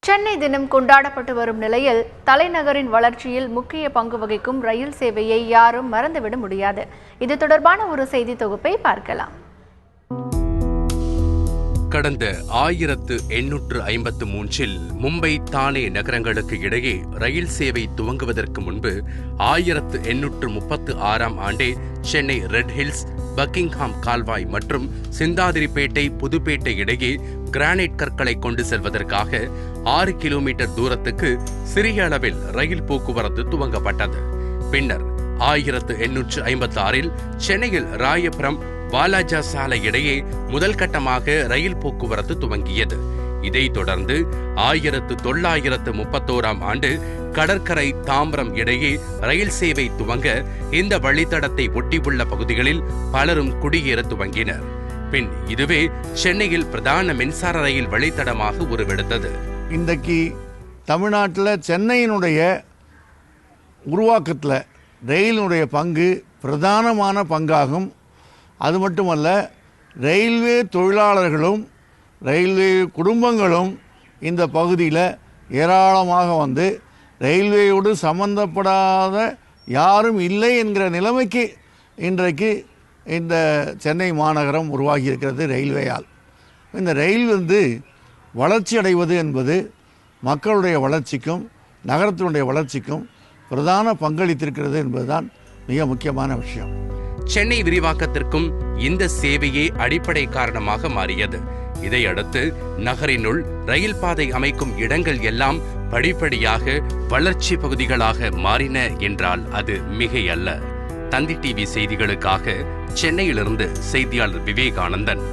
சென்னை தினம் கொண்டாடப்பட்டு வரும் நிலையில் தலைநகரின் வளர்ச்சியில் முக்கிய பங்கு வகிக்கும் ரயில் சேவையை யாரும் மறந்துவிட முடியாது. இது தொடர்பான ஒரு செய்தி தொகுப்பை பார்க்கலாம். கடந்த 1853 மும்பை தானே நகரங்களுக்கு இடையே ரயில் சேவை துவங்குவதற்கு முன்பு 1836 ஆண்டே சென்னை ரெட் ஹில்ஸ், பக்கிங்ஹாம் கால்வாய் மற்றும் சிந்தாதிரிப்பேட்டை, புதுப்பேட்டை இடையே கிரானைட் கற்களை கொண்டு செல்வதற்காக 6 கிலோமீட்டர் தூரத்துக்கு சிறிய அளவில் ரயில் போக்குவரத்து துவங்கப்பட்டது. பின்னர் 1856 சென்னையில் ராயபுரம், வாலாஜா சாலை இடையே முதல் கட்டமாக ரயில் போக்குவரத்து துவங்கியது. இதைத் தொடர்ந்து 1931 ஆண்டு கடற்கரை, தாம்பரம் இடையே ரயில் சேவை துவங்க இந்த வழித்தடத்தை ஒட்டியுள்ள பகுதிகளில் பலரும் குடியேற துவங்கினர். பின் இதுவே சென்னையில் பிரதான மின்சார ரயில் வழித்தடமாக உருவெடுத்தது. இன்றைக்கு தமிழ்நாட்டில் சென்னையினுடைய உருவாக்கத்தில் ரயிலினுடைய பங்கு பிரதானமான பங்காகும். அது மட்டுமல்ல, ரயில்வே தொழிலாளர்களும் ரயில்வே குடும்பங்களும் இந்த பகுதியில் ஏராளமாக வந்து ரயில்வேயோடு சம்பந்தப்படாத யாரும் இல்லை என்கிற நிலைமைக்கு இன்றைக்கு இந்த சென்னை மாநகரம் உருவாகி இருக்கிறது ரயில்வேயால். இந்த ரயில் வளர்ச்சி அடைவது என்பது மக்களுடைய வளர்ச்சிக்கும் நகரத்தினுடைய வளர்ச்சிக்கும் பிரதான பங்களித்திருக்கிறது என்பதுதான் மிக முக்கியமான விஷயம். சென்னை விரிவாக்கத்திற்கும் இந்த சேவையே அடிப்படை காரணமாக மாறியது. இதையடுத்து நகரினுள் ரயில் பாதை அமைக்கும் இடங்கள் எல்லாம் படிப்படியாக வளர்ச்சி பகுதிகளாக மாறின என்றால் அது மிகையல்ல. தந்தி டிவி செய்திகளுக்காக சென்னையிலிருந்து செய்தியாளர் விவேகானந்தன்.